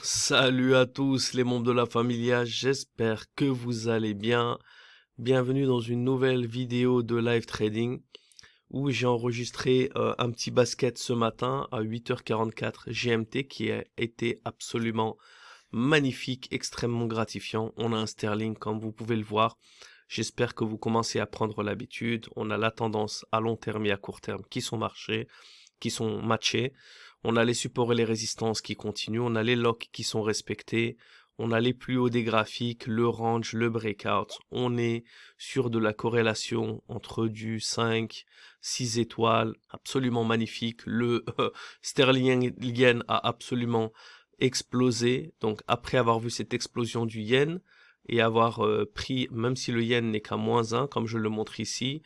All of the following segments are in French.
Salut à tous les membres de la Familia, j'espère que vous allez bien. Bienvenue dans une nouvelle vidéo de live trading où j'ai enregistré un petit basket ce matin à 8h44 GMT qui a été absolument magnifique, extrêmement gratifiant. On a un sterling comme vous pouvez le voir. J'espère que vous commencez à prendre l'habitude. On a la tendance à long terme et à court terme qui sont matchés. On a les supports et les résistances qui continuent. On a les locks qui sont respectés. On a les plus hauts des graphiques, le range, le breakout. On est sur de la corrélation entre du 5, 6 étoiles, absolument magnifique. Le sterling yen a absolument explosé. Donc après avoir vu cette explosion du yen et avoir pris, même si le yen n'est qu'à -1, comme je le montre ici,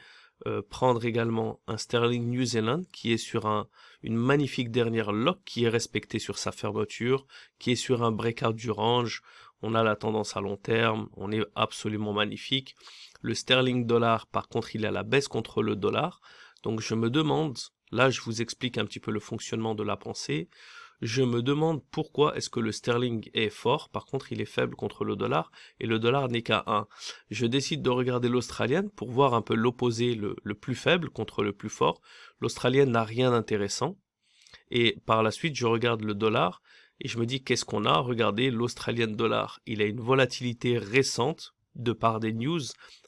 prendre également un sterling New Zealand qui est sur une magnifique dernière lock qui est respectée sur sa fermeture, qui est sur un breakout du range. On a la tendance à long terme, on est absolument magnifique. Le sterling dollar, par contre, il est à la baisse contre le dollar. Donc je me demande, là je vous explique un petit peu le fonctionnement de la pensée, je me demande pourquoi est-ce que le sterling est fort, par contre il est faible contre le dollar, et le dollar n'est qu'à 1. Je décide de regarder l'australienne pour voir un peu l'opposé, le plus faible contre le plus fort. L'australienne n'a rien d'intéressant. Et par la suite, je regarde le dollar et je me dis qu'est-ce qu'on a? Regardez, l'australienne dollar, il a une volatilité récente de par des news.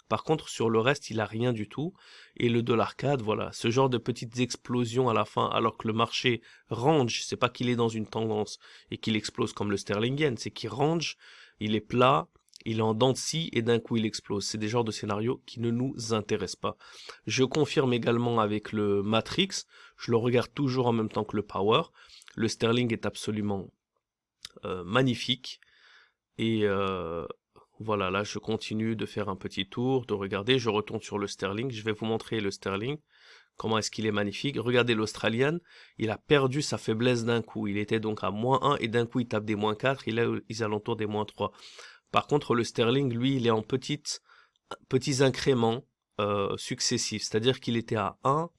Par contre, sur le reste, il a rien du tout. Et le dollar CAD, voilà, ce genre de petites explosions à la fin, alors que le marché range, c'est pas qu'il est dans une tendance et qu'il explose comme le sterling yen, c'est qu'il range, il est plat, il est en dents de scie et d'un coup il explose. C'est des genres de scénarios qui ne nous intéressent pas. Je confirme également avec le Matrix, je le regarde toujours en même temps que le Power. Le sterling est absolument magnifique. Et voilà, là je continue de faire un petit tour, de regarder, je retourne sur le sterling, je vais vous montrer le sterling, comment est-ce qu'il est magnifique. Regardez l'Australian, il a perdu sa faiblesse d'un coup, il était donc à -1 et d'un coup il tape des -4, il est aux alentours des -3. Par contre le sterling, lui, il est en petits incréments successifs, c'est-à-dire qu'il était à 1,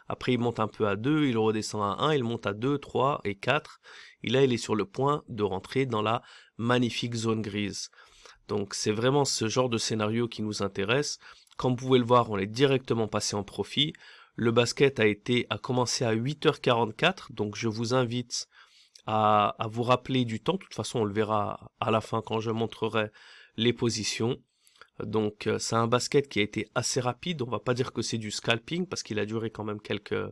après il monte un peu à 2, il redescend à 1, il monte à 2, 3 et 4, et là il est sur le point de rentrer dans la magnifique zone grise. Donc c'est vraiment ce genre de scénario qui nous intéresse. Comme vous pouvez le voir, on est directement passé en profit. Le basket a commencé à 8h44, donc je vous invite à vous rappeler du temps. De toute façon, on le verra à la fin quand je montrerai les positions. Donc c'est un basket qui a été assez rapide. On va pas dire que c'est du scalping parce qu'il a duré quand même quelques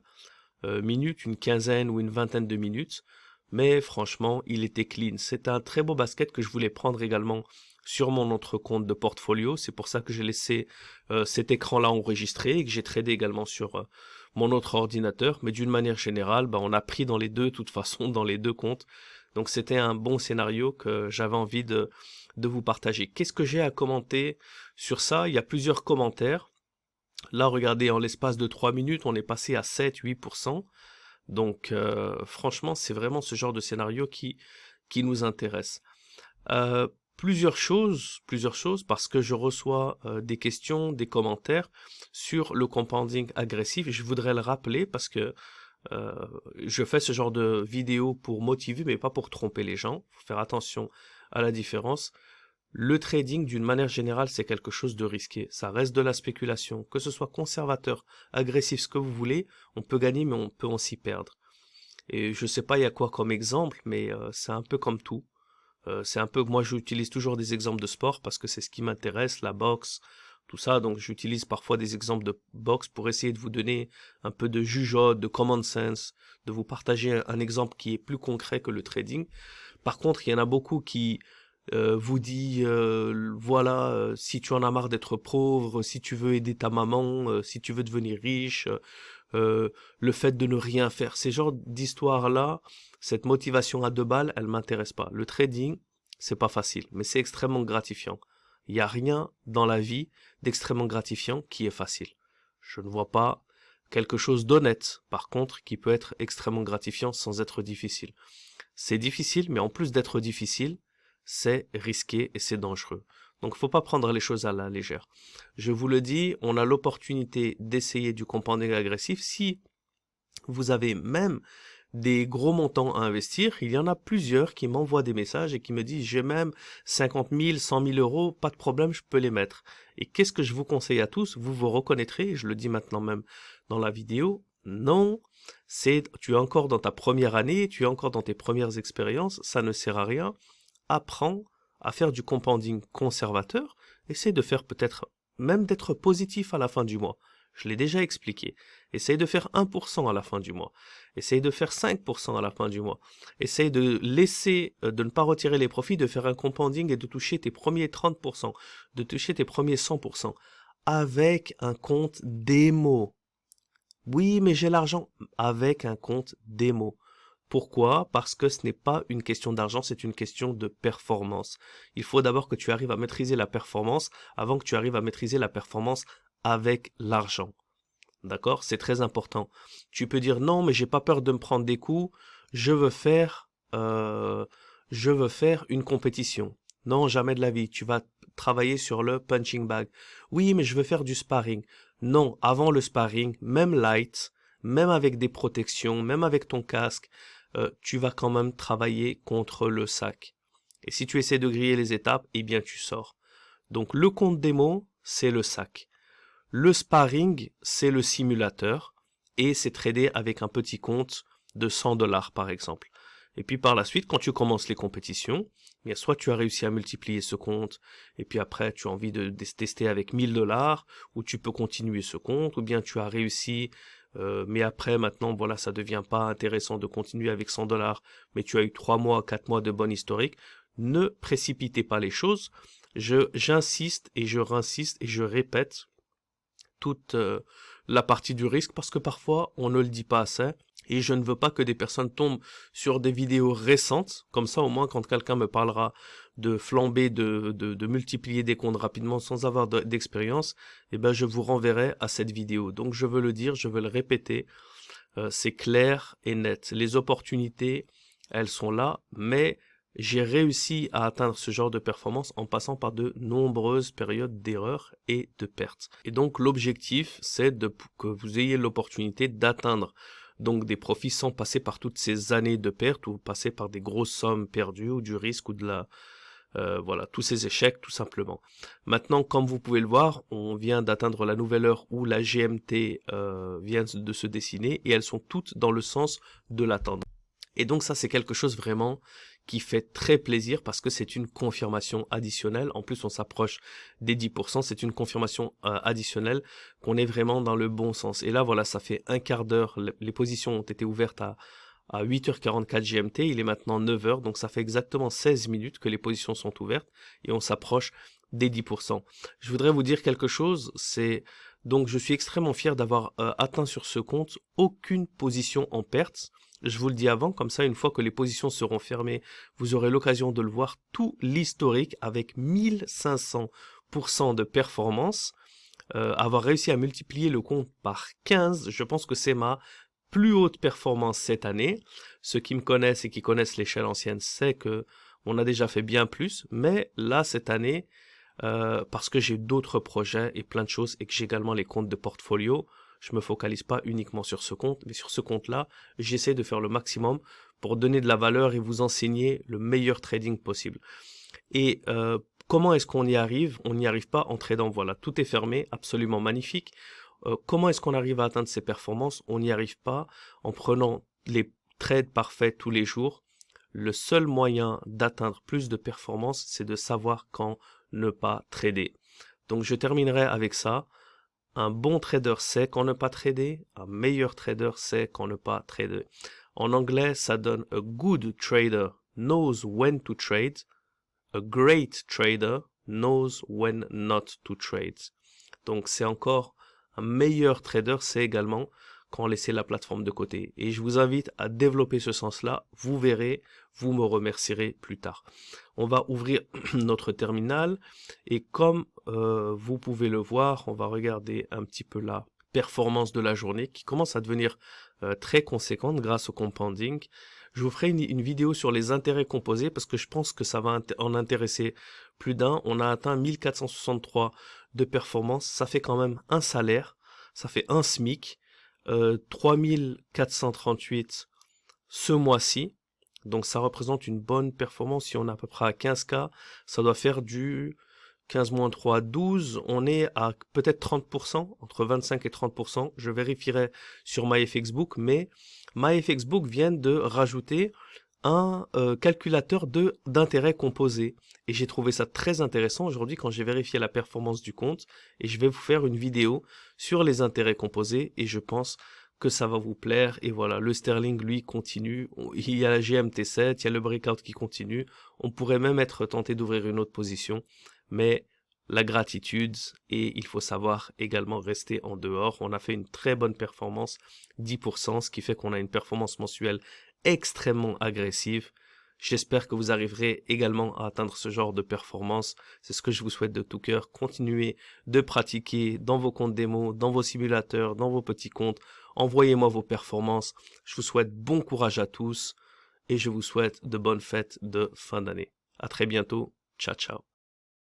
minutes, une quinzaine ou une vingtaine de minutes. Mais franchement, il était clean. C'est un très beau basket que je voulais prendre également sur mon autre compte de portfolio. C'est pour ça que j'ai laissé cet écran-là enregistré et que j'ai tradé également sur mon autre ordinateur. Mais d'une manière générale, on a pris dans les deux, de toute façon, dans les deux comptes. Donc c'était un bon scénario que j'avais envie de vous partager. Qu'est-ce que j'ai à commenter sur ça? Il y a plusieurs commentaires. Là, regardez, en l'espace de 3 minutes, on est passé à 7-8%. Donc franchement, c'est vraiment ce genre de scénario qui nous intéresse. Plusieurs choses, parce que je reçois des questions, des commentaires sur le compounding agressif. Je voudrais le rappeler parce que je fais ce genre de vidéo pour motiver, mais pas pour tromper les gens. Faut faire attention à la différence. Le trading, d'une manière générale, c'est quelque chose de risqué. Ça reste de la spéculation. Que ce soit conservateur, agressif, ce que vous voulez, on peut gagner, mais on peut aussi perdre. Et je sais pas il y a quoi comme exemple, mais c'est un peu comme tout. C'est un peu, moi j'utilise toujours des exemples de sport parce que c'est ce qui m'intéresse, la boxe, tout ça. Donc j'utilise parfois des exemples de boxe pour essayer de vous donner un peu de jugeote, de common sense, de vous partager un exemple qui est plus concret que le trading. Par contre, il y en a beaucoup qui vous dit voilà, si tu en as marre d'être pauvre, si tu veux aider ta maman, si tu veux devenir riche, le fait de ne rien faire, ces genres d'histoires-là, cette motivation à 2 balles, elle m'intéresse pas. Le trading, c'est pas facile, mais c'est extrêmement gratifiant. Il n'y a rien dans la vie d'extrêmement gratifiant qui est facile. Je ne vois pas quelque chose d'honnête, par contre, qui peut être extrêmement gratifiant sans être difficile. C'est difficile, mais en plus d'être difficile, c'est risqué et c'est dangereux. Donc faut pas prendre les choses à la légère. Je vous le dis, on a l'opportunité d'essayer du compounding agressif si vous avez même des gros montants à investir, il y en a plusieurs qui m'envoient des messages et qui me disent j'ai même 50 000, 100 000 euros, pas de problème, je peux les mettre. Et qu'est-ce que je vous conseille à tous? Vous vous reconnaîtrez, je le dis maintenant même dans la vidéo, non, tu es encore dans ta première année, tu es encore dans tes premières expériences, ça ne sert à rien. Apprends à faire du compounding conservateur, essaie de faire peut-être même d'être positif à la fin du mois. Je l'ai déjà expliqué. Essaye de faire 1% à la fin du mois. Essaye de faire 5% à la fin du mois. Essaye de laisser, de ne pas retirer les profits, de faire un compounding et de toucher tes premiers 30%, de toucher tes premiers 100% avec un compte démo. Oui, mais j'ai l'argent avec un compte démo. Pourquoi? Parce que ce n'est pas une question d'argent, c'est une question de performance. Il faut d'abord que tu arrives à maîtriser la performance avant que tu arrives à maîtriser la performance avec l'argent. D'accord? C'est très important. Tu peux dire non, mais j'ai pas peur de me prendre des coups. Je veux faire, une compétition. Non, jamais de la vie. Tu vas travailler sur le punching bag. Oui, mais je veux faire du sparring. Non, avant le sparring, même light, même avec des protections, même avec ton casque, tu vas quand même travailler contre le sac. Et si tu essaies de griller les étapes, eh bien tu sors. Donc le compte démo, c'est le sac. Le sparring, c'est le simulateur et c'est tradé avec un petit compte de 100 $ par exemple. Et puis par la suite, quand tu commences les compétitions, bien soit tu as réussi à multiplier ce compte et puis après tu as envie de tester avec 1000 $, ou tu peux continuer ce compte, ou bien tu as réussi, mais après maintenant voilà ça devient pas intéressant de continuer avec 100 $, mais tu as eu 3 mois, 4 mois de bon historique. Ne précipitez pas les choses. J'insiste et je rinsiste et je répète toute la partie du risque parce que parfois on ne le dit pas assez et je ne veux pas que des personnes tombent sur des vidéos récentes, comme ça au moins quand quelqu'un me parlera de flamber, de multiplier des comptes rapidement sans avoir d'expérience, eh ben je vous renverrai à cette vidéo. Donc je veux le dire, je veux le répéter, c'est clair et net. Les opportunités, elles sont là, mais j'ai réussi à atteindre ce genre de performance en passant par de nombreuses périodes d'erreurs et de pertes. Et donc l'objectif, c'est que vous ayez l'opportunité d'atteindre donc des profits sans passer par toutes ces années de pertes ou passer par des grosses sommes perdues ou du risque ou de la... voilà, tous ces échecs tout simplement. Maintenant, comme vous pouvez le voir, on vient d'atteindre la nouvelle heure où la GMT vient de se dessiner et elles sont toutes dans le sens de l'attendre. Et donc ça, c'est quelque chose vraiment qui fait très plaisir parce que c'est une confirmation additionnelle. En plus, on s'approche des 10%. C'est une confirmation additionnelle qu'on est vraiment dans le bon sens. Et là, voilà, ça fait un quart d'heure. Les positions ont été ouvertes à 8h44 GMT. Il est maintenant 9h. Donc ça fait exactement 16 minutes que les positions sont ouvertes et on s'approche des 10%. Je voudrais vous dire quelque chose. Donc je suis extrêmement fier d'avoir atteint sur ce compte aucune position en perte. Je vous le dis avant, comme ça, une fois que les positions seront fermées, vous aurez l'occasion de le voir, tout l'historique avec 1500% de performance. Avoir réussi à multiplier le compte par 15, je pense que c'est ma plus haute performance cette année. Ceux qui me connaissent et qui connaissent l'échelle ancienne, c'est que on a déjà fait bien plus, mais là, cette année, parce que j'ai d'autres projets et plein de choses et que j'ai également les comptes de portfolio, je me focalise pas uniquement sur ce compte, mais sur ce compte-là, j'essaie de faire le maximum pour donner de la valeur et vous enseigner le meilleur trading possible. Et comment est-ce qu'on y arrive? On n'y arrive pas en tradant, voilà, tout est fermé, absolument magnifique. Comment est-ce qu'on arrive à atteindre ces performances? On n'y arrive pas en prenant les trades parfaits tous les jours. Le seul moyen d'atteindre plus de performances, c'est de savoir quand ne pas trader. Donc je terminerai avec ça. Un bon trader sait quand ne pas trader, un meilleur trader sait quand ne pas trader. En anglais, ça donne a good trader knows when to trade, a great trader knows when not to trade. Donc c'est encore un meilleur trader sait également quand laisser la plateforme de côté. Et je vous invite à développer ce sens-là. Vous verrez, vous me remercierez plus tard. On va ouvrir notre terminal et comme vous pouvez le voir, on va regarder un petit peu la performance de la journée qui commence à devenir très conséquente grâce au compounding. Je vous ferai une vidéo sur les intérêts composés parce que je pense que ça va en intéresser plus d'un. On a atteint 1463 de performance. Ça fait quand même un salaire. Ça fait un SMIC. 3438 ce mois-ci. Donc ça représente une bonne performance. Si on est à peu près à 15K, ça doit faire du 15 moins 3, 12. On est à peut-être 30%, entre 25 et 30%. Je vérifierai sur MyFXBook, mais MyFXBook vient de rajouter un calculateur d'intérêt composé. Et j'ai trouvé ça très intéressant aujourd'hui quand j'ai vérifié la performance du compte. Et je vais vous faire une vidéo sur les intérêts composés. Et je pense que ça va vous plaire. Et voilà, le Sterling, lui, continue. Il y a la GMT7, il y a le breakout qui continue. On pourrait même être tenté d'ouvrir une autre position. Mais la gratitude, et il faut savoir également rester en dehors. On a fait une très bonne performance, 10%, ce qui fait qu'on a une performance mensuelle extrêmement agressive. J'espère que vous arriverez également à atteindre ce genre de performance. C'est ce que je vous souhaite de tout cœur. Continuez de pratiquer dans vos comptes démo, dans vos simulateurs, dans vos petits comptes. Envoyez-moi vos performances. Je vous souhaite bon courage à tous et je vous souhaite de bonnes fêtes de fin d'année. À très bientôt. Ciao, ciao.